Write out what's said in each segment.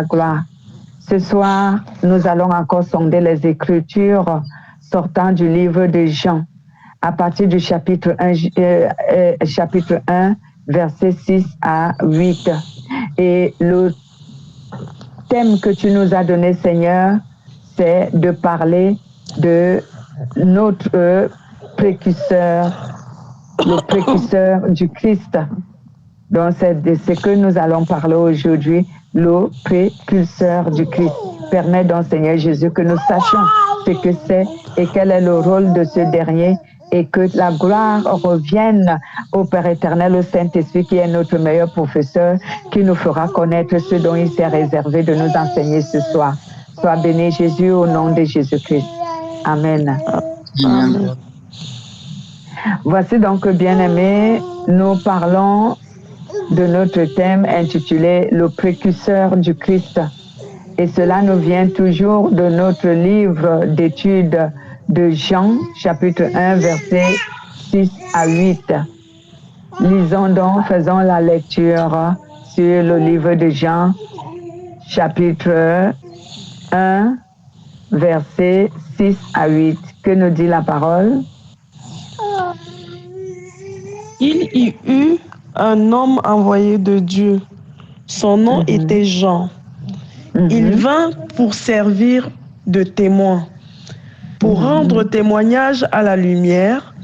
gloire. Ce soir, nous allons encore sonder les Écritures sortant du livre de Jean, à partir du chapitre 1, versets 6 à 8. Et le thème que tu nous as donné, Seigneur, c'est de parler de notre précurseur, le précurseur du Christ. Donc, c'est de ce que nous allons parler aujourd'hui, le précurseur du Christ. Permets donc, Seigneur Jésus, que nous sachions ce que c'est et quel est le rôle de ce dernier, et que la gloire revienne au Père éternel, au Saint-Esprit, qui est notre meilleur professeur, qui nous fera connaître ce dont il s'est réservé de nous enseigner ce soir. Sois béni, Jésus, au nom de Jésus-Christ. Amen. Amen. Voici donc, bien-aimés, nous parlons de notre thème intitulé « Le précurseur du Christ ». Et cela nous vient toujours de notre livre d'études de Jean, chapitre 1, versets 6 à 8. Lisons donc, faisons la lecture sur le livre de Jean, chapitre 1, versets 6 à 8. Que nous dit la parole? Il y eut un homme envoyé de Dieu. Son nom était Jean. Il vint pour servir de témoin, pour rendre témoignage à la lumière,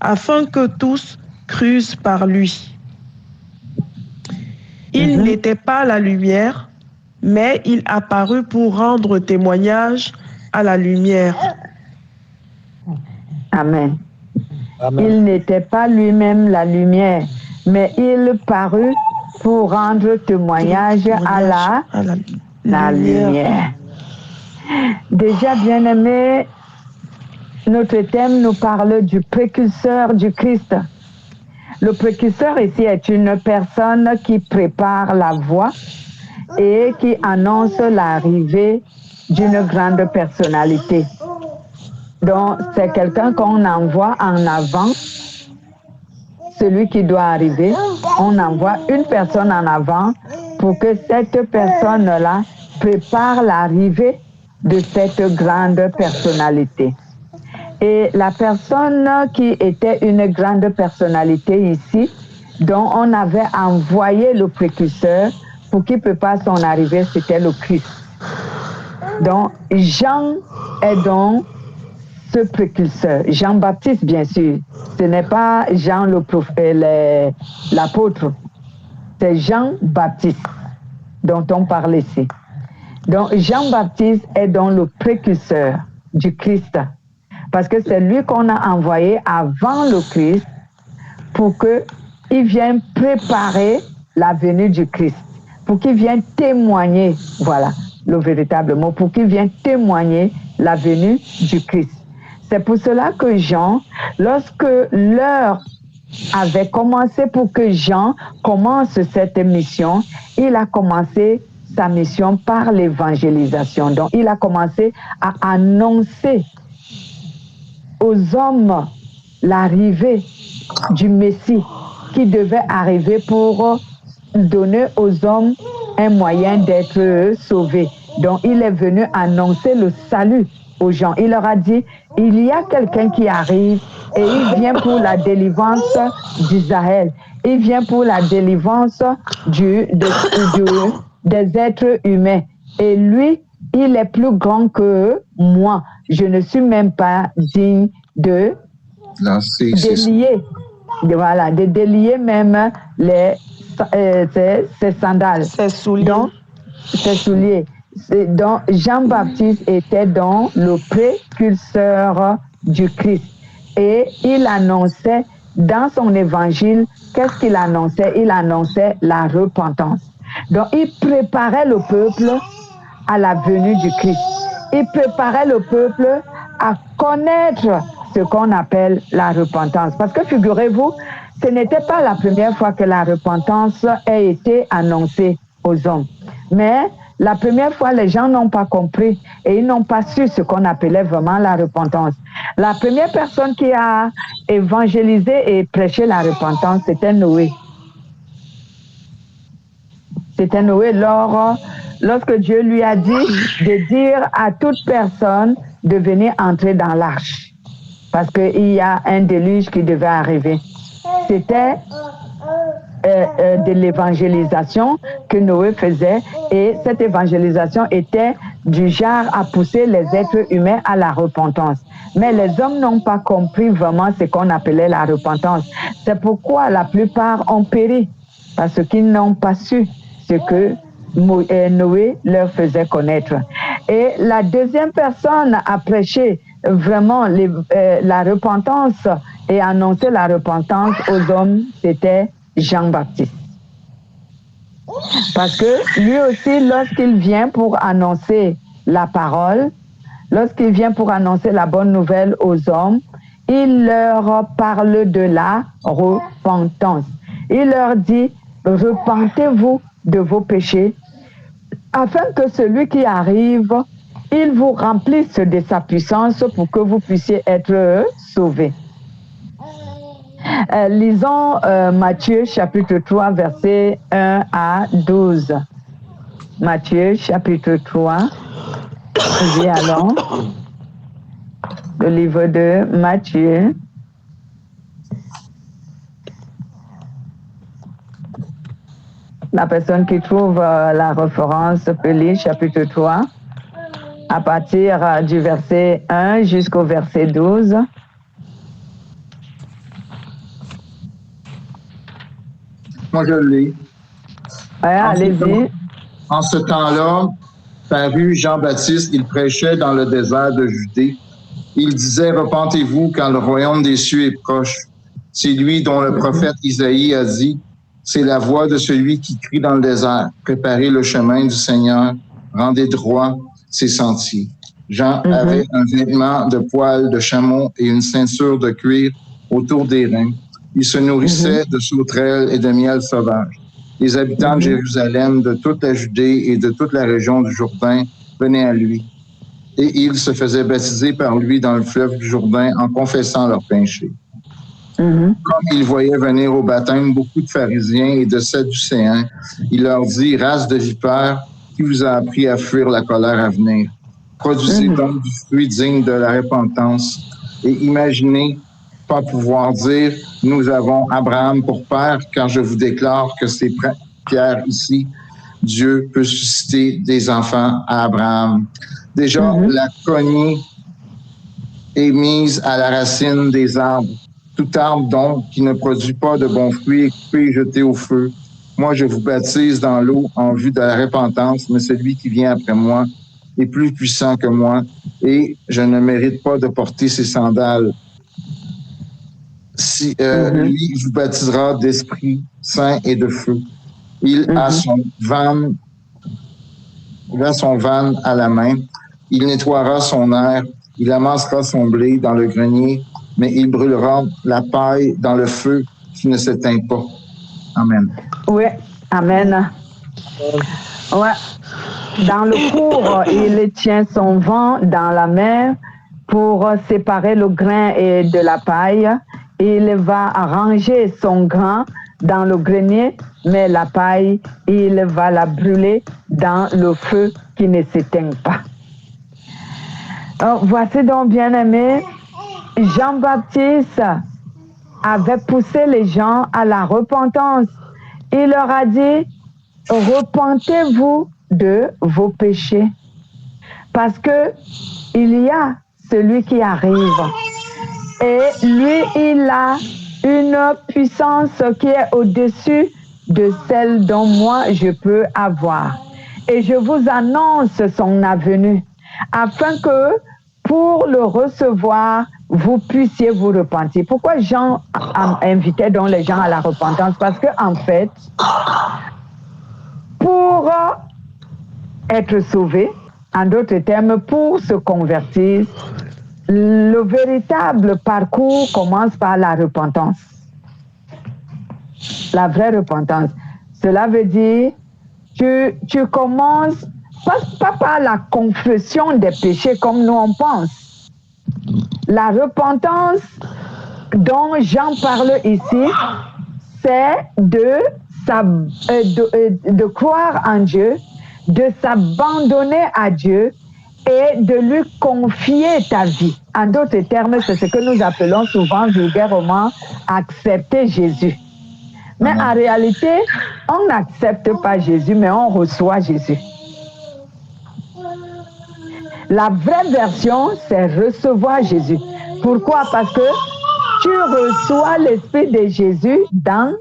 afin que tous crussent par lui. Il n'était pas la lumière, mais il apparut pour rendre témoignage à la lumière. Amen. Amen. Il n'était pas lui-même la lumière, mais il parut pour rendre témoignage à la lumière. Déjà, bien-aimé, notre thème nous parle du précurseur du Christ. Le précurseur ici est une personne qui prépare la voie et qui annonce l'arrivée d'une grande personnalité. Donc, c'est quelqu'un qu'on envoie en avant, celui qui doit arriver. On envoie une personne en avant pour que cette personne-là prépare l'arrivée de cette grande personnalité. Et la personne qui était une grande personnalité ici, dont on avait envoyé le précurseur pour qu'il prépare son arrivée, c'était le Christ. Donc, Jean est donc ce précurseur. Jean-Baptiste, bien sûr. Ce n'est pas Jean l'apôtre. C'est Jean-Baptiste dont on parle ici. Donc, Jean-Baptiste est donc le précurseur du Christ. Parce que c'est lui qu'on a envoyé avant le Christ pour qu'il vienne préparer la venue du Christ. Pour qu'il vienne témoigner, voilà le véritable mot, pour qu'il vienne témoigner la venue du Christ. C'est pour cela que Jean, lorsque l'heure avait commencé pour que Jean commence cette mission, il a commencé sa mission par l'évangélisation. Donc, il a commencé à annoncer aux hommes l'arrivée du Messie qui devait arriver pour donner aux hommes un moyen d'être sauvés. Donc, il est venu annoncer le salut aux gens. Il leur a dit, il y a quelqu'un qui arrive et il vient pour la délivrance d'Israël. Il vient pour la délivrance des êtres humains. Et lui, il est plus grand que moi. Je ne suis même pas digne de délier. Voilà, de délier même ses sandales. Ses souliers. Donc, ses souliers. Donc, Jean-Baptiste était donc le précurseur du Christ. Et il annonçait dans son évangile, qu'est-ce qu'il annonçait? Il annonçait la repentance. Donc, il préparait le peuple à la venue du Christ. Il préparait le peuple à connaître ce qu'on appelle la repentance. Parce que figurez-vous, ce n'était pas la première fois que la repentance a été annoncée aux hommes. Mais la première fois, les gens n'ont pas compris et ils n'ont pas su ce qu'on appelait vraiment la repentance. La première personne qui a évangélisé et prêché la repentance, c'était Noé. C'était Noé lors lorsque Dieu lui a dit de dire à toute personne de venir entrer dans l'arche, parce qu'il y a un déluge qui devait arriver. C'était de l'évangélisation que Noé faisait, et cette évangélisation était du genre à pousser les êtres humains à la repentance. Mais les hommes n'ont pas compris vraiment ce qu'on appelait la repentance. C'est pourquoi la plupart ont péri, parce qu'ils n'ont pas su ce que Noé leur faisait connaître. Et la deuxième personne a prêché vraiment la repentance et annoncé la repentance aux hommes, c'était Jean-Baptiste. Parce que lui aussi, lorsqu'il vient pour annoncer la parole, lorsqu'il vient pour annoncer la bonne nouvelle aux hommes, il leur parle de la repentance. Il leur dit, repentez-vous de vos péchés, afin que celui qui arrive, il vous remplisse de sa puissance pour que vous puissiez être sauvés. Lisons Matthieu chapitre 3, versets 1 à 12. Matthieu chapitre 3. Oui, allons. Le livre de Matthieu. La personne qui trouve la référence peut lire chapitre 3 à partir du verset 1 jusqu'au verset 12. Moi, je lis. Ouais, allez-y. En ce temps-là, parut Jean-Baptiste, il prêchait dans le désert de Judée. Il disait, repentez-vous car le royaume des cieux est proche. C'est lui dont le prophète Isaïe a dit, c'est la voix de celui qui crie dans le désert, préparez le chemin du Seigneur, rendez droit ses sentiers. Jean avait un vêtement de poil de chameau et une ceinture de cuir autour des reins. Il se nourrissait de sauterelles et de miel sauvage. Les habitants de Jérusalem, de toute la Judée et de toute la région du Jourdain venaient à lui. Et ils se faisaient baptiser par lui dans le fleuve du Jourdain en confessant leurs péchés. Comme il voyait venir au baptême beaucoup de pharisiens et de sadducéens, il leur dit, race de vipères, qui vous a appris à fuir la colère à venir? Produisez donc du fruit digne de la repentance et imaginez pas pouvoir dire, nous avons Abraham pour père, car je vous déclare que c'est Pierre ici, Dieu peut susciter des enfants à Abraham. Déjà, la cognée est mise à la racine des arbres. Tout arbre, donc, qui ne produit pas de bons fruits est coupé et jeté au feu. Moi, je vous baptise dans l'eau en vue de la repentance, mais celui qui vient après moi est plus puissant que moi, et je ne mérite pas de porter ses sandales. Lui vous baptisera d'Esprit Saint et de feu. Il a son van à la main. Il nettoiera son aire. Il amassera son blé dans le grenier, mais il brûlera la paille dans le feu qui ne s'éteint pas. Amen. Oui, amen. Ouais. Dans le cours, il tient son vent dans la main pour séparer le grain et de la paille. Il va ranger son grain dans le grenier, mais la paille, il va la brûler dans le feu qui ne s'éteint pas. Voici donc, bien-aimés, Jean-Baptiste avait poussé les gens à la repentance. Il leur a dit, repentez-vous de vos péchés, parce que il y a celui qui arrive. Et lui, il a une puissance qui est au-dessus de celle dont moi je peux avoir. Et je vous annonce son avenue, afin que pour le recevoir, vous puissiez vous repentir. Pourquoi Jean invitait donc les gens à la repentance? Parce que en fait, pour être sauvé, en d'autres termes, pour se convertir, le véritable parcours commence par la repentance. La vraie repentance. Cela veut dire que tu commences pas par la confession des péchés comme nous on pense. La repentance dont Jean parle ici, c'est de croire en Dieu, de s'abandonner à Dieu et de lui confier ta vie. En d'autres termes, c'est ce que nous appelons souvent vulgairement accepter Jésus. Mais en réalité, on n'accepte pas Jésus, mais on reçoit Jésus. La vraie version, c'est recevoir Jésus. Pourquoi? Parce que tu reçois l'esprit de Jésus dans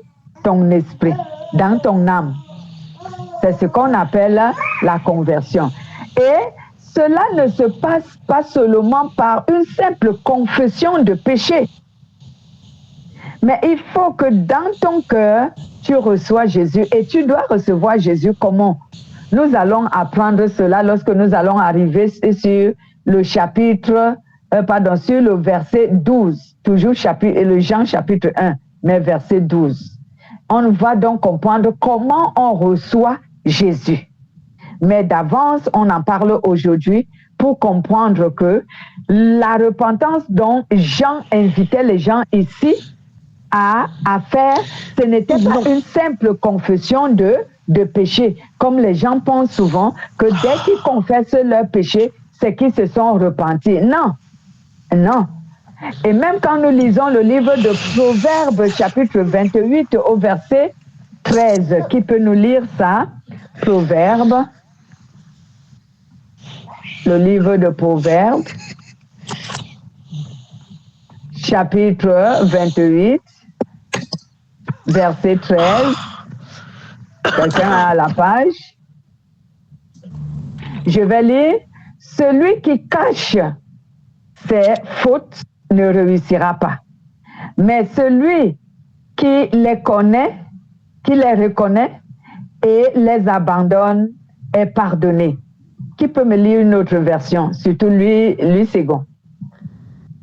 ton esprit, dans ton âme. C'est ce qu'on appelle la conversion. Et cela ne se passe pas seulement par une simple confession de péché. Mais il faut que dans ton cœur, tu reçois Jésus. Et tu dois recevoir Jésus comment? Nous allons apprendre cela lorsque nous allons arriver sur le chapitre, sur le verset 12. Toujours le Jean chapitre 1, mais verset 12. On va donc comprendre comment on reçoit Jésus. Mais d'avance, on en parle aujourd'hui pour comprendre que la repentance dont Jean invitait les gens ici à faire, ce n'était pas une simple confession de péché, comme les gens pensent souvent que dès qu'ils confessent leur péché, c'est qu'ils se sont repentis. Non, non. Et même quand nous lisons le livre de Proverbes, chapitre 28, au verset 13, qui peut nous lire ça? Proverbes, le livre de Proverbes, chapitre 28, verset 13. Quelqu'un a la page? Je vais lire. Celui qui cache ses fautes ne réussira pas. Mais celui qui les connaît, qui les reconnaît et les abandonne est pardonné. Qui peut me lire une autre version? Surtout lui second.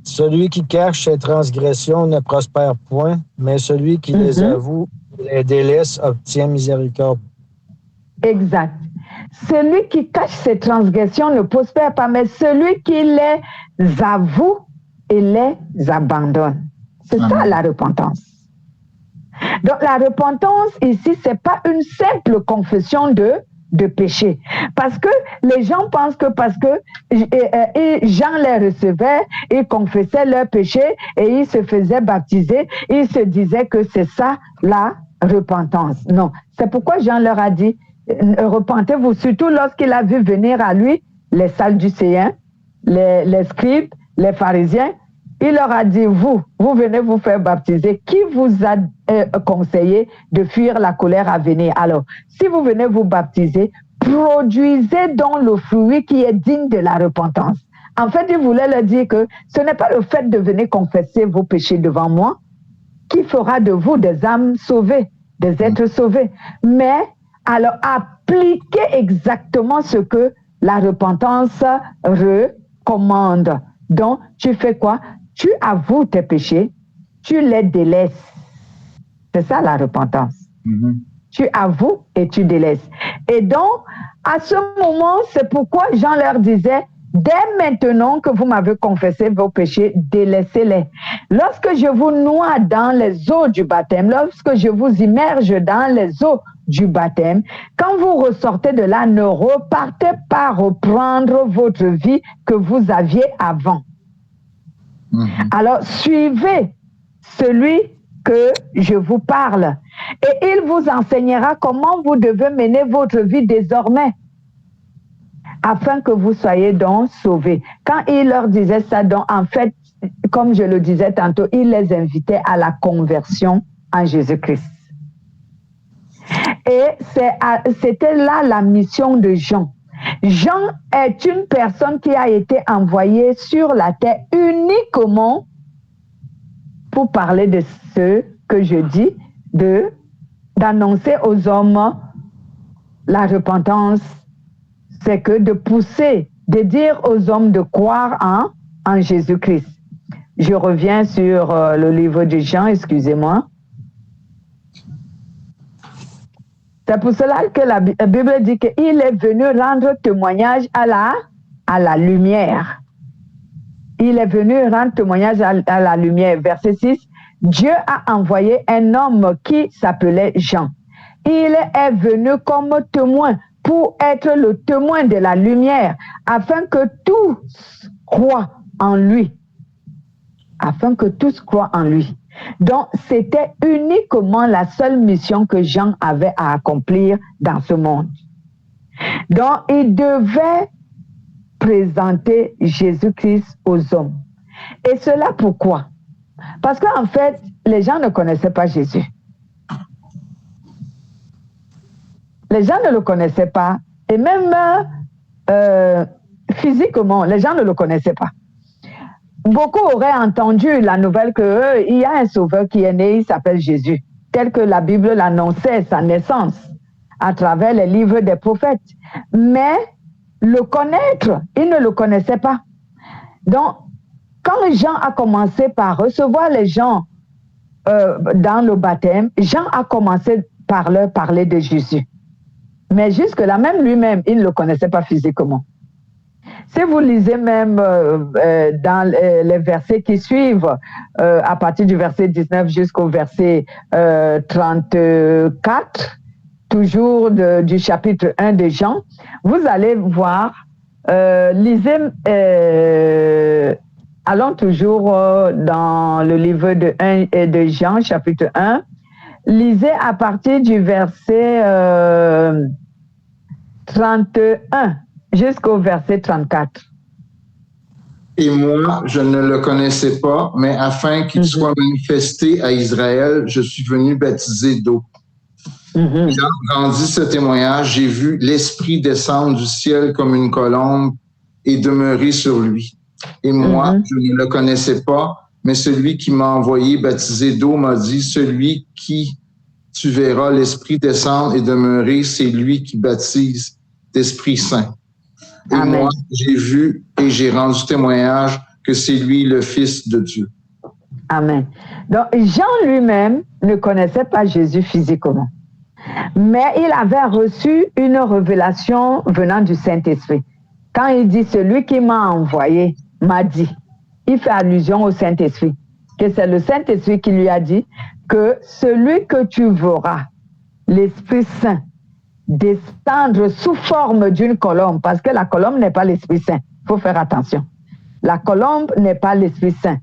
Celui qui cache ses transgressions ne prospère point, mais celui qui les avoue et les délaisse obtient miséricorde. Exact. Celui qui cache ses transgressions ne prospère pas, mais celui qui les avoue et les abandonne. C'est ça la repentance. Donc la repentance ici, c'est pas une simple confession de péché. Parce que les gens pensent que parce que Jean les recevait, ils confessaient leurs péchés et ils se faisaient baptiser, ils se disaient que c'est ça la repentance. Non, c'est pourquoi Jean leur a dit, repentez-vous, surtout lorsqu'il a vu venir à lui les Sadducéens, les scribes, les pharisiens. Il leur a dit, vous venez vous faire baptiser. Qui vous a conseillé de fuir la colère à venir? Alors, si vous venez vous baptiser, produisez donc le fruit qui est digne de la repentance. En fait, il voulait leur dire que ce n'est pas le fait de venir confesser vos péchés devant moi qui fera de vous des âmes sauvées, des êtres sauvés. Mais, alors, appliquez exactement ce que la repentance recommande. Donc, tu fais quoi? Tu avoues tes péchés, tu les délaisses. C'est ça la repentance. Tu avoues et tu délaisses. Et donc, à ce moment, c'est pourquoi Jean leur disait, dès maintenant que vous m'avez confessé vos péchés, délaissez-les. Lorsque je vous noie dans les eaux du baptême, lorsque je vous immerge dans les eaux du baptême, quand vous ressortez de là, ne repartez pas reprendre votre vie que vous aviez avant. Alors, suivez celui que je vous parle et il vous enseignera comment vous devez mener votre vie désormais afin que vous soyez donc sauvés. Quand il leur disait ça, donc en fait, comme je le disais tantôt, il les invitait à la conversion en Jésus-Christ. Et c'était là la mission de Jean. Jean est une personne qui a été envoyée sur la terre uniquement pour parler de ce que je dis, d'annoncer aux hommes la repentance. C'est que de pousser, de dire aux hommes de croire en Jésus-Christ. Je reviens sur le livre de Jean, excusez-moi. C'est pour cela que la Bible dit qu'il est venu rendre témoignage à la lumière. Il est venu rendre témoignage à la lumière. Verset 6, Dieu a envoyé un homme qui s'appelait Jean. Il est venu comme témoin pour être le témoin de la lumière, afin que tous croient en lui. Afin que tous croient en lui. Donc, c'était uniquement la seule mission que Jean avait à accomplir dans ce monde. Donc, il devait présenter Jésus-Christ aux hommes. Et cela pourquoi? Parce qu'en fait, les gens ne connaissaient pas Jésus. Les gens ne le connaissaient pas. Et même physiquement, les gens ne le connaissaient pas. Beaucoup auraient entendu la nouvelle qu'il y a un sauveur qui est né, il s'appelle Jésus, tel que la Bible l'annonçait, sa naissance, à travers les livres des prophètes. Mais le connaître, ils ne le connaissaient pas. Donc, quand Jean a commencé par recevoir les gens dans le baptême, Jean a commencé par leur parler de Jésus. Mais jusque-là, même lui-même, il ne le connaissait pas physiquement. Si vous lisez même dans les versets qui suivent, à partir du verset 19 jusqu'au verset 34, toujours du chapitre 1 de Jean, vous allez voir, allons toujours dans le livre de Jean, chapitre 1, lisez à partir du verset 31 jusqu'au verset 34. Et moi, je ne le connaissais pas, mais afin qu'il soit manifesté à Israël, je suis venu baptiser d'eau. Jean rendit ce témoignage, j'ai vu l'Esprit descendre du ciel comme une colombe et demeurer sur lui. Et moi, je ne le connaissais pas, mais celui qui m'a envoyé baptiser d'eau m'a dit, celui qui tu verras l'Esprit descendre et demeurer, c'est lui qui baptise d'Esprit Saint. Et Amen. Moi, j'ai vu et j'ai rendu témoignage que c'est lui le Fils de Dieu. Amen. Donc, Jean lui-même ne connaissait pas Jésus physiquement, mais il avait reçu une révélation venant du Saint-Esprit. Quand il dit « celui qui m'a envoyé m'a dit », il fait allusion au Saint-Esprit, que c'est le Saint-Esprit qui lui a dit que celui que tu verras, l'Esprit Saint, descendre sous forme d'une colombe, parce que la colombe n'est pas l'Esprit Saint. Il faut faire attention. La colombe n'est pas l'Esprit Saint.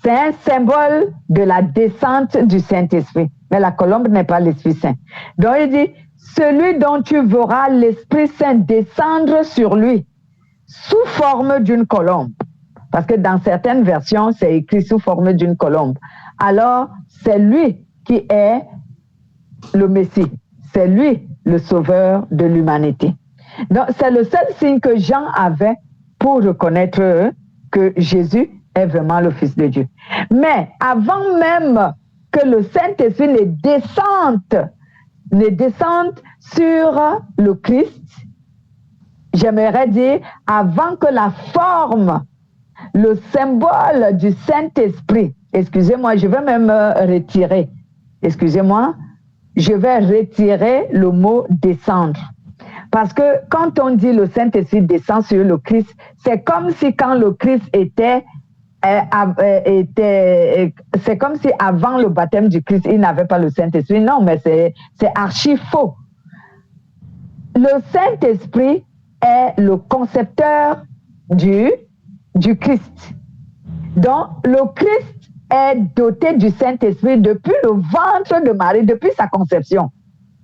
C'est un symbole de la descente du Saint-Esprit. Mais la colombe n'est pas l'Esprit Saint. Donc il dit, celui dont tu verras l'Esprit Saint descendre sur lui, sous forme d'une colombe. Parce que dans certaines versions, c'est écrit sous forme d'une colombe. Alors, c'est lui qui est le Messie. C'est lui le sauveur de l'humanité. Donc, c'est le seul signe que Jean avait pour reconnaître que Jésus est vraiment le Fils de Dieu. Mais avant même que le Saint-Esprit ne descende sur le Christ, j'aimerais dire, avant que la forme, le symbole du Saint-Esprit, excusez-moi, je vais même retirer, excusez-moi, je vais retirer le mot descendre. Parce que quand on dit le Saint-Esprit descend sur le Christ, c'est comme si quand le Christ c'est comme si avant le baptême du Christ, il n'avait pas le Saint-Esprit. Non, mais c'est archi faux. Le Saint-Esprit est le concepteur du Christ. Donc, le Christ est doté du Saint-Esprit depuis le ventre de Marie, depuis sa conception.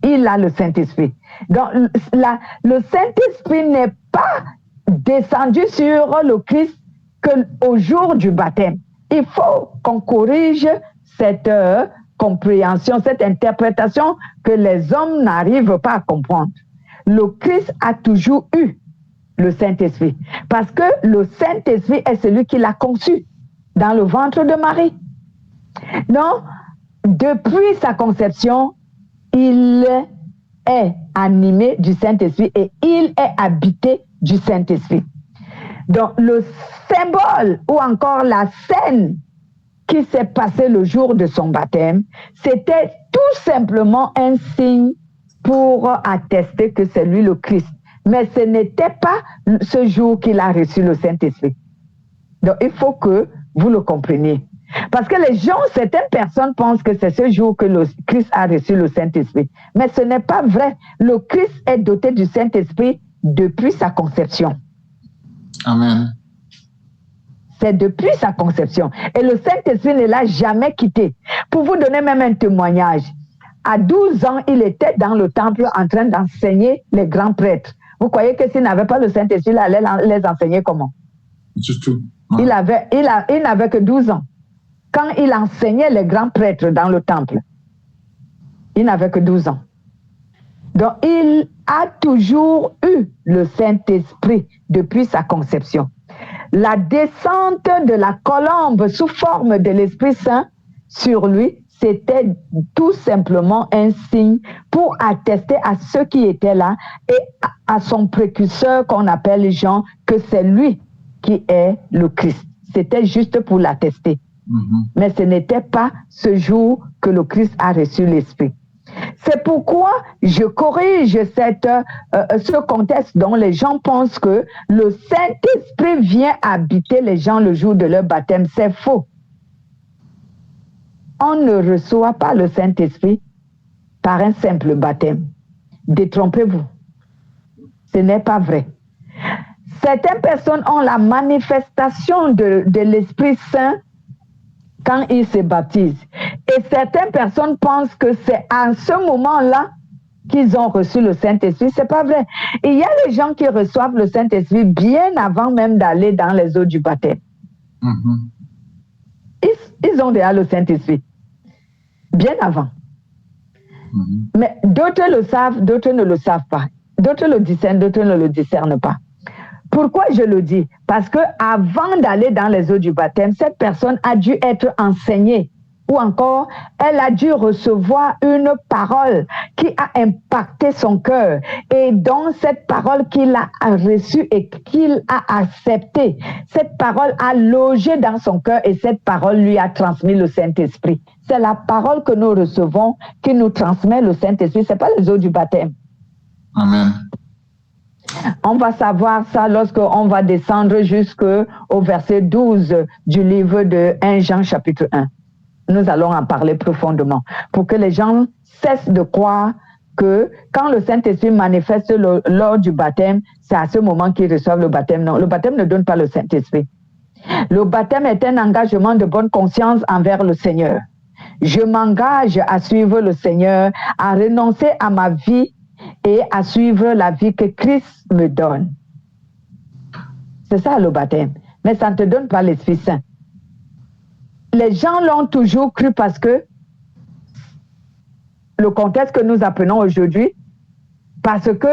Il a le Saint-Esprit. Donc, le Saint-Esprit n'est pas descendu sur le Christ qu'au jour du baptême. Il faut qu'on corrige cette compréhension, cette interprétation que les hommes n'arrivent pas à comprendre. Le Christ a toujours eu le Saint-Esprit parce que le Saint-Esprit est celui qui l'a conçu dans le ventre de Marie. Donc, depuis sa conception, il est animé du Saint-Esprit et il est habité du Saint-Esprit. Donc, le symbole ou encore la scène qui s'est passée le jour de son baptême, c'était tout simplement un signe pour attester que c'est lui le Christ. Mais ce n'était pas ce jour qu'il a reçu le Saint-Esprit. Donc, il faut que vous le compreniez. Parce que les gens, certaines personnes pensent que c'est ce jour que le Christ a reçu le Saint-Esprit. Mais ce n'est pas vrai. Le Christ est doté du Saint-Esprit depuis sa conception. Amen. C'est depuis sa conception. Et le Saint-Esprit ne l'a jamais quitté. Pour vous donner même un témoignage, à 12 ans, il était dans le temple en train d'enseigner les grands prêtres. Vous croyez que s'il n'avait pas le Saint-Esprit, il allait les enseigner comment? Du tout. Ouais. Il n'avait que 12 ans. Quand il enseignait les grands prêtres dans le temple, il n'avait que 12 ans. Donc, il a toujours eu le Saint-Esprit depuis sa conception. La descente de la colombe sous forme de l'Esprit Saint sur lui, c'était tout simplement un signe pour attester à ceux qui étaient là et à son précurseur qu'on appelle Jean que c'est lui qui est le Christ. C'était juste pour l'attester. Mais ce n'était pas ce jour que le Christ a reçu l'Esprit. C'est pourquoi je corrige ce contexte dont les gens pensent que le Saint-Esprit vient habiter les gens le jour de leur baptême. C'est faux. On ne reçoit pas le Saint-Esprit par un simple baptême. Détrompez-vous. Ce n'est pas vrai. Certaines personnes ont la manifestation de l'Esprit Saint quand ils se baptisent. Et certaines personnes pensent que c'est à ce moment-là qu'ils ont reçu le Saint-Esprit. Ce n'est pas vrai. Il y a des gens qui reçoivent le Saint-Esprit bien avant même d'aller dans les eaux du baptême. Ils ont déjà le Saint-Esprit. Bien avant. Mais d'autres le savent, d'autres ne le savent pas. D'autres le discernent, d'autres ne le discernent pas. Pourquoi je le dis? Parce que avant d'aller dans les eaux du baptême, cette personne a dû être enseignée ou encore elle a dû recevoir une parole qui a impacté son cœur et dans cette parole qu'il a reçue et qu'il a acceptée, cette parole a logé dans son cœur et cette parole lui a transmis le Saint-Esprit. C'est la parole que nous recevons qui nous transmet le Saint-Esprit, ce n'est pas les eaux du baptême. Amen. On va savoir ça lorsqu'on va descendre jusqu'au verset 12 du livre de 1 Jean chapitre 1. Nous allons en parler profondément pour que les gens cessent de croire que quand le Saint-Esprit manifeste lors du baptême, c'est à ce moment qu'ils reçoivent le baptême. Non, le baptême ne donne pas le Saint-Esprit. Le baptême est un engagement de bonne conscience envers le Seigneur. Je m'engage à suivre le Seigneur, à renoncer à ma vie et à suivre la vie que Christ me donne. C'est ça le baptême. Mais ça ne te donne pas l'Esprit Saint. Les gens l'ont toujours cru parce que le contexte que nous apprenons aujourd'hui, parce que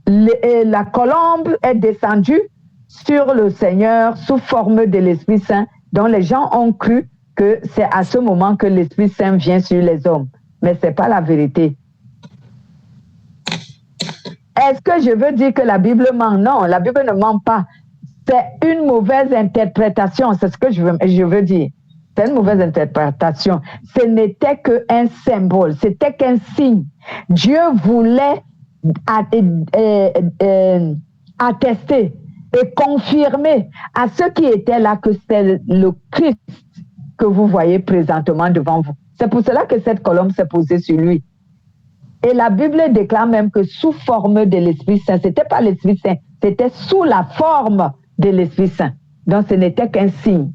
la colombe est descendue sur le Seigneur sous forme de l'Esprit Saint, dont les gens ont cru que c'est à ce moment que l'Esprit Saint vient sur les hommes. Mais ce n'est pas la vérité. Est-ce que je veux dire que la Bible ment? Non, la Bible ne ment pas. C'est une mauvaise interprétation, c'est ce que je veux dire. C'est une mauvaise interprétation. Ce n'était qu'un symbole, c'était qu'un signe. Dieu voulait attester et confirmer à ceux qui étaient là que c'est le Christ que vous voyez présentement devant vous. C'est pour cela que cette colombe s'est posée sur lui. Et la Bible déclare même que sous forme de l'Esprit Saint, ce n'était pas l'Esprit Saint, c'était sous la forme de l'Esprit Saint. Donc ce n'était qu'un signe.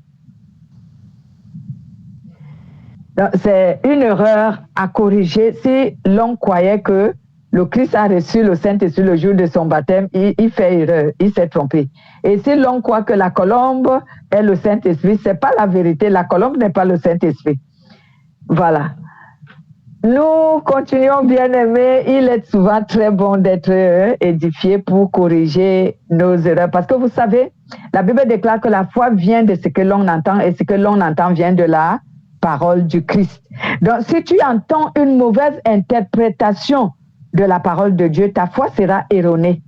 C'est une erreur à corriger. Si l'on croyait que le Christ a reçu le Saint-Esprit le jour de son baptême, il fait erreur, il s'est trompé. Et si l'on croit que la colombe est le Saint-Esprit, ce n'est pas la vérité. La colombe n'est pas le Saint-Esprit. Voilà. Nous continuons, bien-aimés. Il est souvent très bon d'être édifié pour corriger nos erreurs. Parce que vous savez, la Bible déclare que la foi vient de ce que l'on entend et ce que l'on entend vient de la parole du Christ. Donc, si tu entends une mauvaise interprétation de la parole de Dieu, ta foi sera erronée.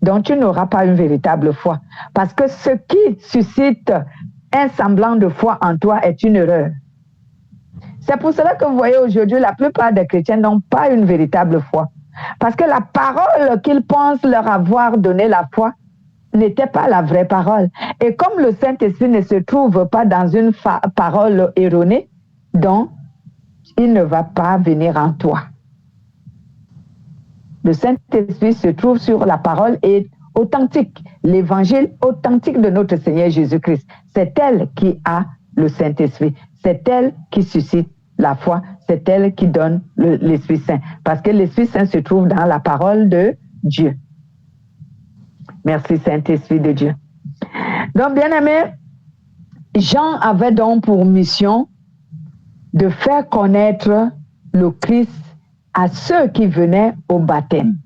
Donc, tu n'auras pas une véritable foi. Parce que ce qui suscite un semblant de foi en toi est une erreur. C'est pour cela que vous voyez aujourd'hui, la plupart des chrétiens n'ont pas une véritable foi. Parce que la parole qu'ils pensent leur avoir donné la foi n'était pas la vraie parole. Et comme le Saint-Esprit ne se trouve pas dans une parole erronée, donc il ne va pas venir en toi. Le Saint-Esprit se trouve sur la parole et authentique, l'évangile authentique de notre Seigneur Jésus-Christ. C'est elle qui a le Saint-Esprit. C'est elle qui suscite la foi. C'est elle qui donne l'Esprit Saint. Parce que l'Esprit Saint se trouve dans la parole de Dieu. Merci Saint-Esprit de Dieu. Donc, bien-aimés, Jean avait donc pour mission de faire connaître le Christ à ceux qui venaient au baptême.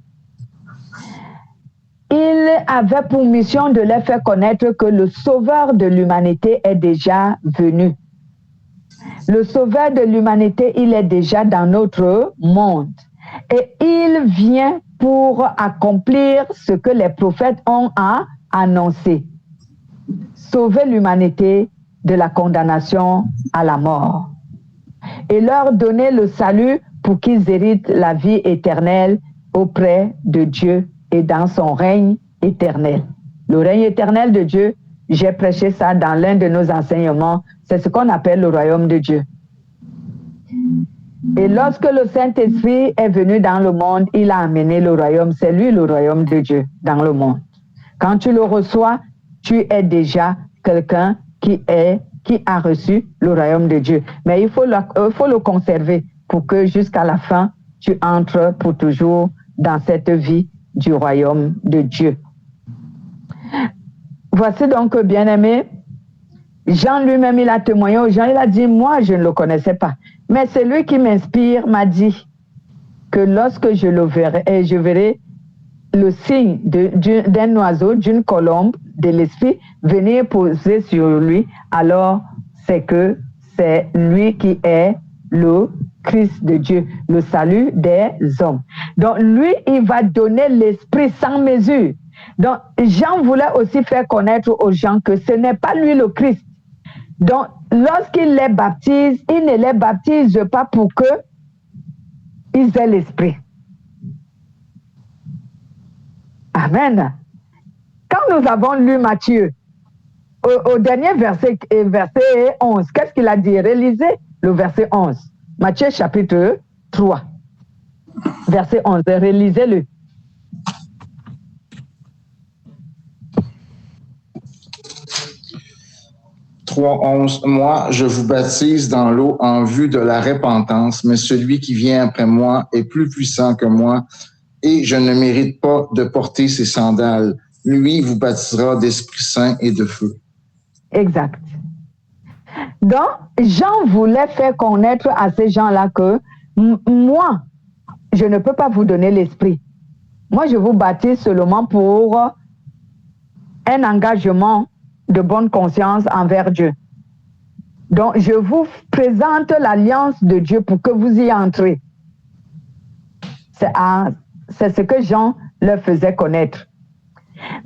Il avait pour mission de leur faire connaître que le Sauveur de l'humanité est déjà venu. Le Sauveur de l'humanité, il est déjà dans notre monde. Et il vient pour accomplir ce que les prophètes ont annoncé. Sauver l'humanité de la condamnation à la mort. Et leur donner le salut pour qu'ils héritent la vie éternelle auprès de Dieu et dans son règne éternel. Le règne éternel de Dieu, j'ai prêché ça dans l'un de nos enseignements, c'est ce qu'on appelle le royaume de Dieu. Et lorsque le Saint-Esprit est venu dans le monde, il a amené le royaume, c'est lui le royaume de Dieu dans le monde. Quand tu le reçois, tu es déjà quelqu'un qui a reçu le royaume de Dieu. Mais il faut le conserver pour que jusqu'à la fin, tu entres pour toujours dans cette vie du royaume de Dieu. Voici donc, bien-aimé, Jean lui-même, il a témoigné aux gens, il a dit, moi, je ne le connaissais pas. Mais celui qui m'inspire m'a dit que lorsque je le verrai, et je verrai le signe d'un oiseau, d'une colombe, de l'esprit, venir poser sur lui, alors c'est que c'est lui qui est le Christ de Dieu, le salut des hommes. Donc lui, il va donner l'esprit sans mesure. Donc Jean voulait aussi faire connaître aux gens que ce n'est pas lui le Christ. Donc lorsqu'il les baptise, il ne les baptise pas pour que ils aient l'esprit. Amen. Quand nous avons lu Matthieu, au dernier verset 11, qu'est-ce qu'il a dit? Relisez le verset 11. Matthieu chapitre 3, verset 11. Relisez-le. « 3:11 Moi, je vous baptise dans l'eau en vue de la repentance, mais celui qui vient après moi est plus puissant que moi, et je ne mérite pas de porter ses sandales. Lui vous baptisera d'Esprit Saint et de feu. » Exact. Donc, Jean voulait faire connaître à ces gens-là que moi, je ne peux pas vous donner l'Esprit. Moi, je vous baptise seulement pour un engagement de bonne conscience envers Dieu. Donc, je vous présente l'alliance de Dieu pour que vous y entrez. C'est ce que Jean leur faisait connaître.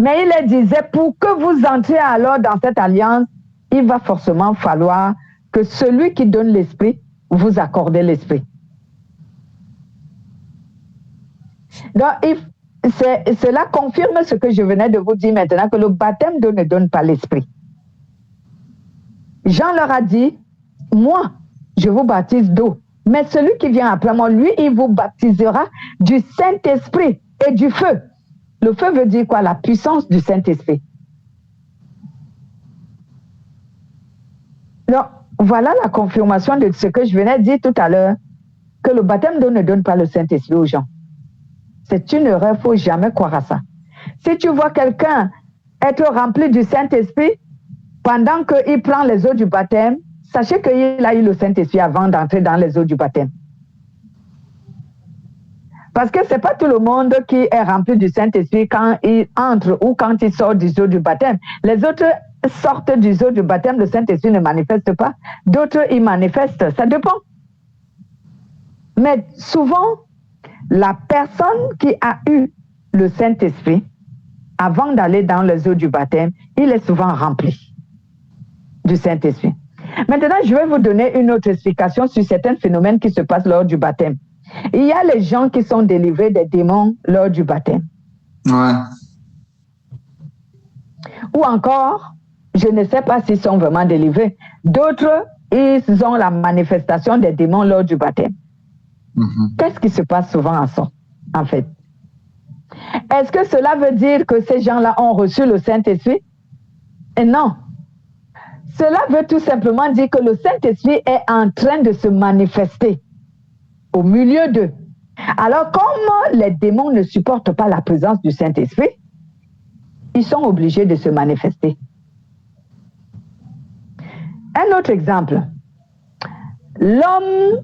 Mais il leur disait, pour que vous entrez alors dans cette alliance, il va forcément falloir que celui qui donne l'Esprit vous accorde l'Esprit. Donc, cela confirme ce que je venais de vous dire maintenant, que le baptême d'eau ne donne pas l'Esprit. Jean leur a dit, moi, je vous baptise d'eau, mais celui qui vient après moi, lui, il vous baptisera du Saint-Esprit et du feu. Le feu veut dire quoi? La puissance du Saint-Esprit. Donc, voilà la confirmation de ce que je venais de dire tout à l'heure, que le baptême d'eau ne donne pas le Saint-Esprit aux gens. C'est une erreur, il ne faut jamais croire à ça. Si tu vois quelqu'un être rempli du Saint-Esprit, pendant qu'il prend les eaux du baptême, sachez qu'il a eu le Saint-Esprit avant d'entrer dans les eaux du baptême. Parce que ce n'est pas tout le monde qui est rempli du Saint-Esprit quand il entre ou quand il sort des eaux du baptême. Les autres sortent des eaux du baptême, le Saint-Esprit ne manifeste pas. D'autres, ils manifestent. Ça dépend. Mais souvent, la personne qui a eu le Saint-Esprit, avant d'aller dans les eaux du baptême, il est souvent rempli du Saint-Esprit. Maintenant, je vais vous donner une autre explication sur certains phénomènes qui se passent lors du baptême. Il y a les gens qui sont délivrés des démons lors du baptême. Ouais. Ou encore, je ne sais pas s'ils sont vraiment délivrés. D'autres, ils ont la manifestation des démons lors du baptême. Qu'est-ce qui se passe souvent en fait? Est-ce que cela veut dire que ces gens-là ont reçu le Saint-Esprit? Et non. Cela veut tout simplement dire que le Saint-Esprit est en train de se manifester au milieu d'eux. Alors, comme les démons ne supportent pas la présence du Saint-Esprit, ils sont obligés de se manifester. Un autre exemple. L'homme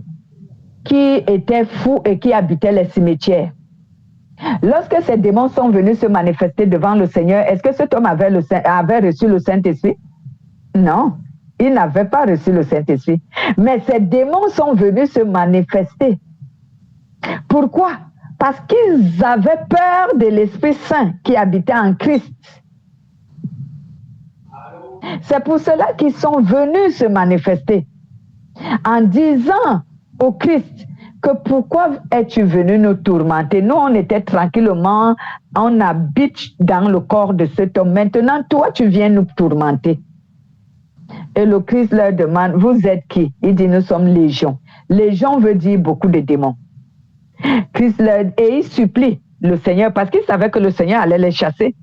qui était fou et qui habitait les cimetières. Lorsque ces démons sont venus se manifester devant le Seigneur, est-ce que cet homme avait reçu le Saint-Esprit? Non, il n'avait pas reçu le Saint-Esprit. Mais ces démons sont venus se manifester. Pourquoi? Parce qu'ils avaient peur de l'Esprit Saint qui habitait en Christ. C'est pour cela qu'ils sont venus se manifester en disant au Christ que pourquoi es-tu venu nous tourmenter? Nous, on était tranquillement, on habite dans le corps de cet homme. Maintenant, toi, tu viens nous tourmenter. Et le Christ leur demande, vous êtes qui? Il dit, nous sommes légion. Légion veut dire beaucoup de démons. Christ et il supplie le Seigneur parce qu'il savait que le Seigneur allait les chasser.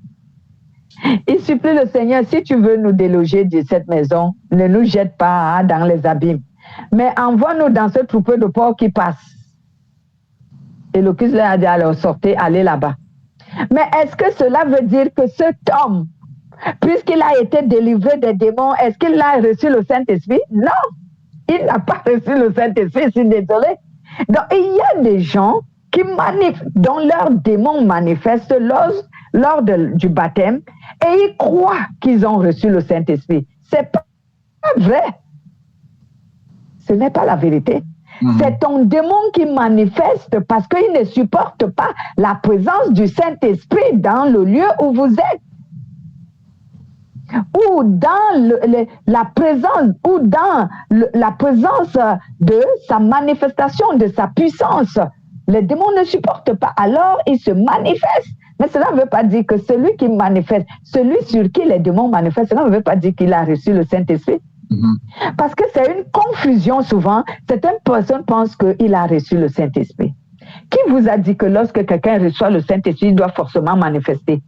Il supplie le Seigneur, si tu veux nous déloger de cette maison, ne nous jette pas dans les abîmes, mais envoie-nous dans ce troupeau de porcs qui passe. Et le Christ leur a dit, alors sortez, allez là-bas. Mais est-ce que cela veut dire que cet homme, puisqu'il a été délivré des démons, est-ce qu'il a reçu le Saint-Esprit? Non, il n'a pas reçu le Saint-Esprit, je suis désolée. Donc, il y a des gens dont leurs démons manifestent lors du baptême et ils croient qu'ils ont reçu le Saint-Esprit. C'est pas vrai. Ce n'est pas la vérité. C'est ton démon qui manifeste parce qu'il ne supporte pas la présence du Saint-Esprit dans le lieu où vous êtes. Ou dans la présence de sa manifestation, de sa puissance. Les démons ne supportent pas, alors ils se manifestent. Mais cela ne veut pas dire que celui qui manifeste, celui sur qui les démons manifestent, cela ne veut pas dire qu'il a reçu le Saint-Esprit. Parce que c'est une confusion souvent. Certaines personnes pensent qu'il a reçu le Saint-Esprit. Qui vous a dit que lorsque quelqu'un reçoit le Saint-Esprit, il doit forcément manifester?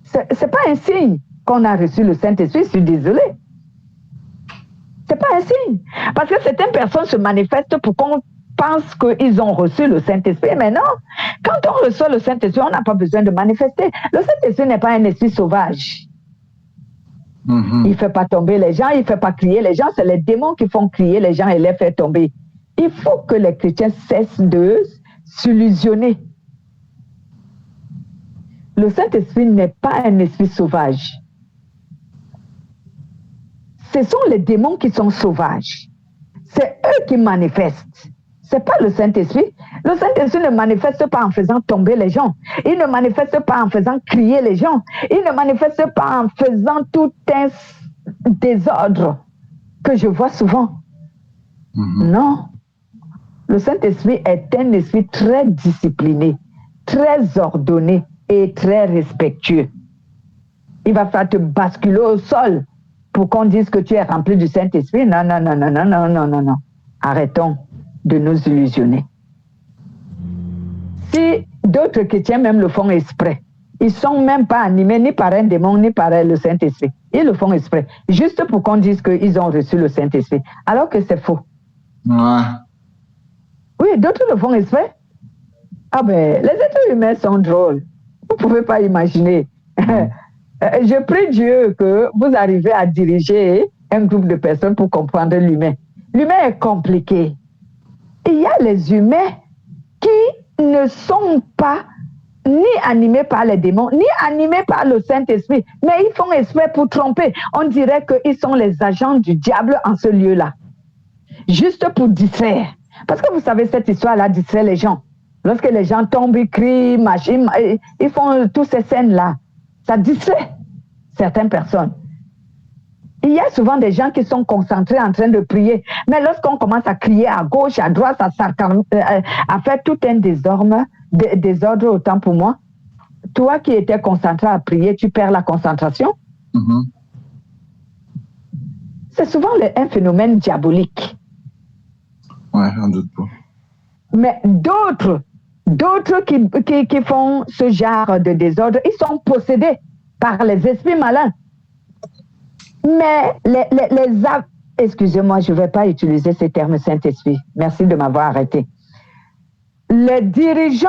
C'est pas un signe qu'on a reçu le Saint-Esprit, je suis désolée. C'est pas un signe. Parce que certaines personnes se manifestent pour qu'on pense qu'ils ont reçu le Saint-Esprit. Mais non, quand on reçoit le Saint-Esprit, on n'a pas besoin de manifester. Le Saint-Esprit n'est pas un esprit sauvage. Il ne fait pas tomber les gens, il ne fait pas crier les gens. C'est les démons qui font crier les gens et les faire tomber. Il faut que les chrétiens cessent de s'illusionner. Le Saint-Esprit n'est pas un esprit sauvage. Ce sont les démons qui sont sauvages. C'est eux qui manifestent. Ce n'est pas le Saint-Esprit. Le Saint-Esprit ne manifeste pas en faisant tomber les gens. Il ne manifeste pas en faisant crier les gens. Il ne manifeste pas en faisant tout un désordre que je vois souvent. Non. Le Saint-Esprit est un esprit très discipliné, très ordonné et très respectueux. Il va faire te basculer au sol pour qu'on dise que tu es rempli du Saint-Esprit. Non, non, non, non, non, non, non, non, non. Arrêtons de nous illusionner. Si d'autres chrétiens même le font exprès, ils ne sont même pas animés ni par un démon, ni par le Saint-Esprit. Ils le font exprès, juste pour qu'on dise qu'ils ont reçu le Saint-Esprit, alors que c'est faux. Ouais. Oui, d'autres le font exprès. Ah ben, les êtres humains sont drôles. Vous ne pouvez pas imaginer. Je prie Dieu que vous arrivez à diriger un groupe de personnes pour comprendre l'humain. L'humain est compliqué. Il y a les humains qui ne sont pas ni animés par les démons, ni animés par le Saint-Esprit, mais ils font exprès pour tromper. On dirait qu'ils sont les agents du diable en ce lieu-là, juste pour distraire. Parce que vous savez, cette histoire-là distrait les gens. Lorsque les gens tombent, ils crient, ils font toutes ces scènes-là. Ça distrait certaines personnes. Il y a souvent des gens qui sont concentrés en train de prier. Mais lorsqu'on commence à crier à gauche, à droite, à faire tout un désordre, autant pour moi, toi qui étais concentré à prier, tu perds la concentration. C'est souvent un phénomène diabolique. Ouais, j'en doute pas. Mais d'autres qui font ce genre de désordre, ils sont possédés par les esprits malins. Mais excusez-moi, je ne vais pas utiliser ces termes Saint-Esprit. Merci de m'avoir arrêté. Les dirigeants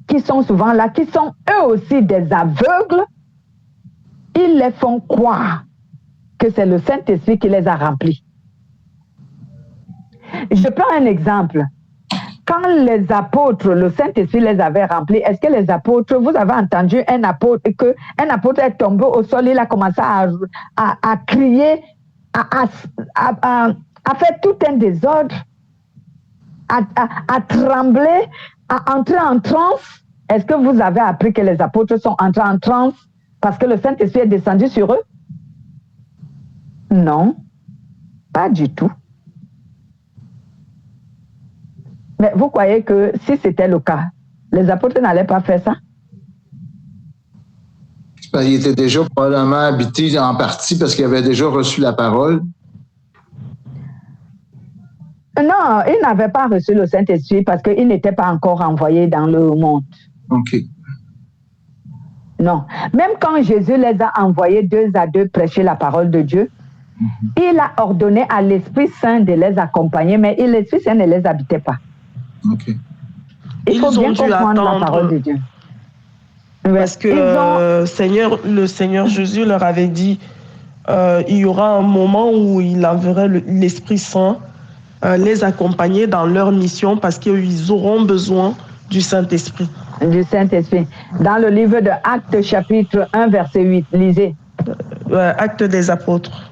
qui sont souvent là, qui sont eux aussi des aveugles, ils les font croire que c'est le Saint-Esprit qui les a remplis. Je prends un exemple. Quand les apôtres, le Saint-Esprit les avait remplis, est-ce que les apôtres, vous avez entendu un apôtre est tombé au sol, il a commencé à crier, à faire tout un désordre, à trembler, à entrer en transe? Est-ce que vous avez appris que les apôtres sont entrés en transe parce que le Saint-Esprit est descendu sur eux? Non, pas du tout. Mais vous croyez que si c'était le cas, les apôtres n'allaient pas faire ça? Ils étaient déjà probablement habités en partie parce qu'ils avaient déjà reçu la parole. Non, ils n'avaient pas reçu le Saint-Esprit parce qu'ils n'étaient pas encore envoyés dans le monde. OK. Non. Même quand Jésus les a envoyés 2 à 2 prêcher la parole de Dieu, il a ordonné à l'Esprit Saint de les accompagner, mais l'Esprit Saint ne les habitait pas. OK. Il faut bien comprendre la parole de Dieu. Parce que le Seigneur Jésus leur avait dit il y aura un moment où il enverrait l'Esprit Saint les accompagner dans leur mission parce qu'ils auront besoin du Saint-Esprit. Du Saint-Esprit. Dans le livre de Actes, chapitre 1, verset 8, lisez. Actes des apôtres.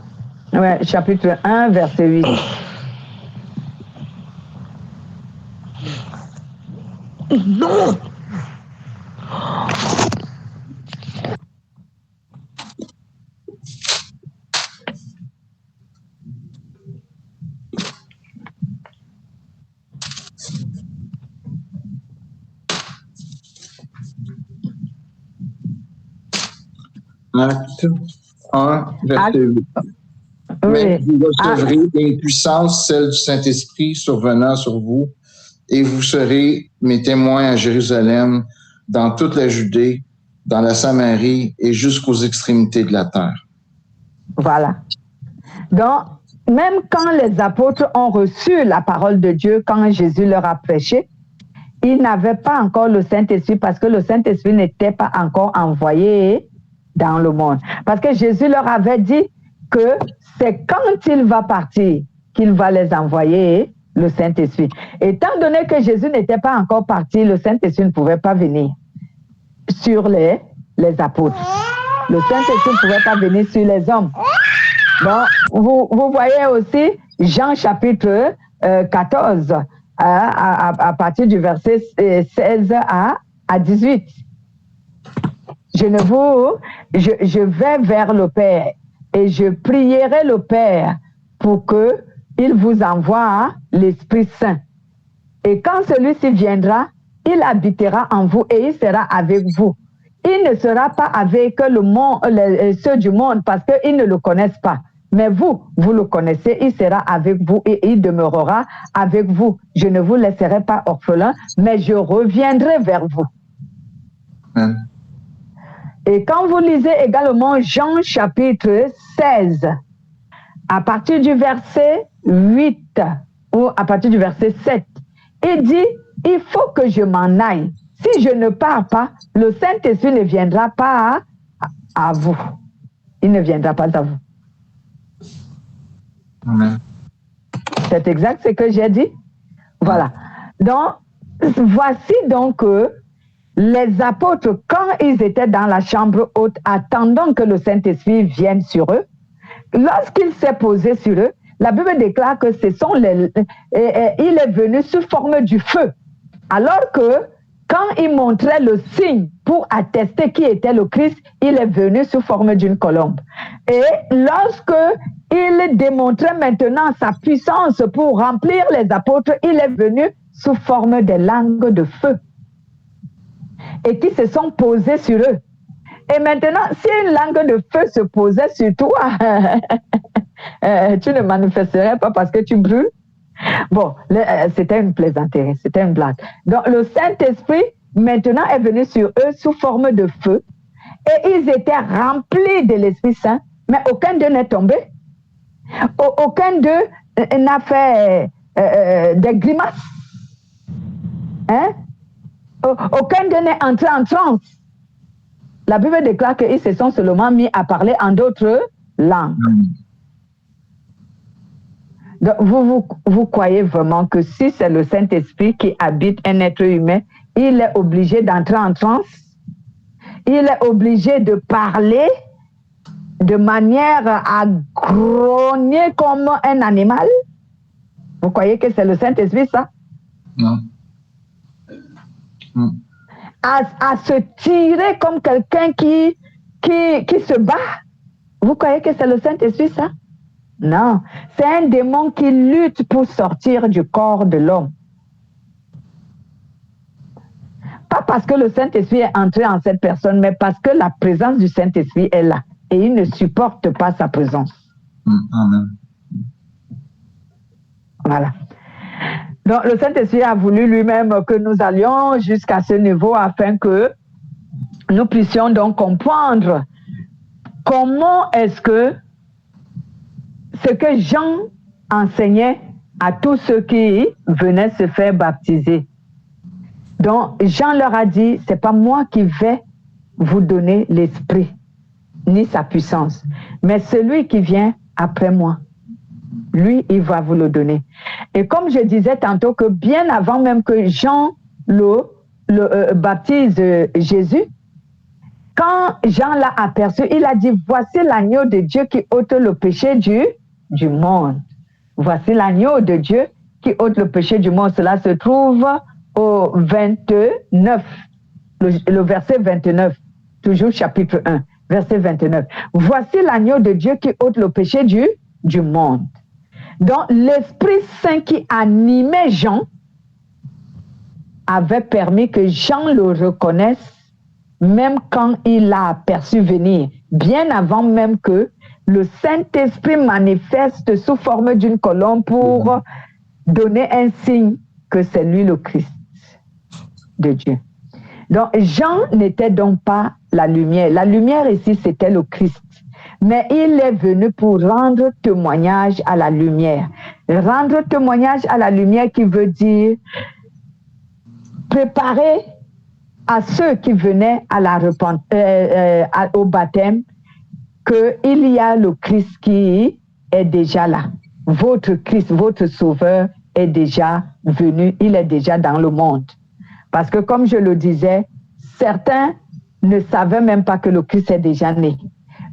Ouais, chapitre 1, verset 8. Non! Acte 1, verset 8. Oui. Mais vous recevrez une puissance, celle du Saint-Esprit, survenant sur vous, et vous serez mes témoins à Jérusalem, dans toute la Judée, dans la Samarie et jusqu'aux extrémités de la terre. Voilà. Donc, même quand les apôtres ont reçu la parole de Dieu, quand Jésus leur a prêché, ils n'avaient pas encore le Saint-Esprit parce que le Saint-Esprit n'était pas encore envoyé dans le monde. Parce que Jésus leur avait dit que c'est quand il va partir qu'il va les envoyer le Saint-Esprit. Étant donné que Jésus n'était pas encore parti, le Saint-Esprit ne pouvait pas venir sur les apôtres. Le Saint-Esprit ne pouvait pas venir sur les hommes. Donc, vous voyez aussi Jean chapitre 14, à partir du verset 16 à 18. Je vais vers le Père et je prierai le Père pour qu'il vous envoie l'Esprit Saint. Et quand celui-ci viendra, il habitera en vous et il sera avec vous. Il ne sera pas avec ceux du monde parce qu'ils ne le connaissent pas. Mais vous le connaissez, il sera avec vous et il demeurera avec vous. Je ne vous laisserai pas orphelin, mais je reviendrai vers vous. Amen. Et quand vous lisez également Jean chapitre 16, à partir du verset 8 ou à partir du verset 7, il dit, il faut que je m'en aille. Si je ne pars pas, le Saint-Esprit ne viendra pas à vous. Il ne viendra pas à vous. Amen. C'est exact ce que j'ai dit. Voilà. Donc, voici donc les apôtres, quand ils étaient dans la chambre haute, attendant que le Saint-Esprit vienne sur eux, lorsqu'il s'est posé sur eux, la Bible déclare que il est venu sous forme du feu. Alors que quand il montrait le signe pour attester qui était le Christ, il est venu sous forme d'une colombe. Et lorsque il démontrait maintenant sa puissance pour remplir les apôtres, il est venu sous forme de langues de feu. et qui se sont posés sur eux. Et maintenant, si une langue de feu se posait sur toi, tu ne manifesterais pas parce que tu brûles. Bon, c'était une plaisanterie, c'était une blague. Donc, le Saint-Esprit, maintenant, est venu sur eux sous forme de feu. Et ils étaient remplis de l'Esprit Saint, mais aucun d'eux n'est tombé. Aucun d'eux n'a fait des grimaces. Hein? Aucun d'eux n'est entré en transe. La Bible déclare qu'ils se sont seulement mis à parler en d'autres langues. Donc, vous croyez vraiment que si c'est le Saint-Esprit qui habite un être humain, il est obligé d'entrer en transe? Il est obligé de parler de manière à grogner comme un animal? Vous croyez que c'est le Saint-Esprit, ça? Non. À se tirer comme quelqu'un qui se bat? Vous croyez que c'est le Saint-Esprit, ça? Non. C'est un démon qui lutte pour sortir du corps de l'homme. Pas parce que le Saint-Esprit est entré en cette personne, mais parce que la présence du Saint-Esprit est là. Et il ne supporte pas sa présence. Amen. Voilà. Donc, le Saint-Esprit a voulu lui-même que nous allions jusqu'à ce niveau afin que nous puissions donc comprendre comment est-ce que ce que Jean enseignait à tous ceux qui venaient se faire baptiser. Donc, Jean leur a dit, c'est pas moi qui vais vous donner l'Esprit, ni sa puissance, mais celui qui vient après moi, lui, il va vous le donner. Et comme je disais tantôt que bien avant même que Jean baptise Jésus, quand Jean l'a aperçu, il a dit, voici l'agneau de Dieu qui ôte le péché du monde. Voici l'agneau de Dieu qui ôte le péché du monde. Cela se trouve au 29, le verset 29, toujours chapitre 1, verset 29. Voici l'agneau de Dieu qui ôte le péché du monde. Donc, l'Esprit Saint qui animait Jean avait permis que Jean le reconnaisse, même quand il l'a aperçu venir, bien avant même que le Saint-Esprit manifeste sous forme d'une colombe pour donner un signe que c'est lui le Christ de Dieu. Donc, Jean n'était donc pas la lumière. La lumière ici, c'était le Christ. Mais il est venu pour rendre témoignage à la lumière. Rendre témoignage à la lumière qui veut dire préparer à ceux qui venaient à la au baptême qu'il y a le Christ qui est déjà là. Votre Christ, votre Sauveur est déjà venu, il est déjà dans le monde. Parce que comme je le disais, certains ne savaient même pas que le Christ est déjà né.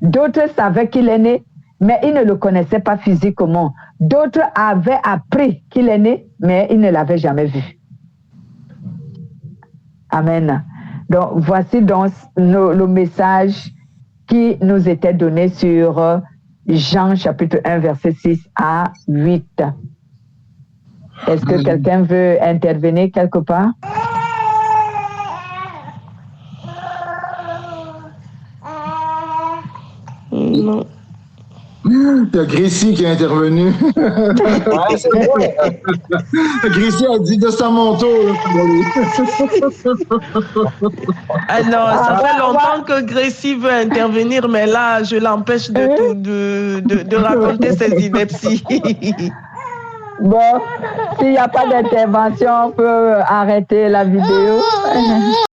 D'autres savaient qu'il est né, mais ils ne le connaissaient pas physiquement. D'autres avaient appris qu'il est né, mais ils ne l'avaient jamais vu. Amen. Donc, voici donc le message qui nous était donné sur Jean chapitre 1, verset 6 à 8. Est-ce que quelqu'un veut intervenir quelque part? Non. Il y a Gracie qui est intervenu. Ouais, c'est vrai. Gracie a dit, c'est à mon tour. Alors, ça fait longtemps que Gracie veut intervenir, mais là, je l'empêche de raconter ses inepties. Bon, s'il n'y a pas d'intervention, on peut arrêter la vidéo.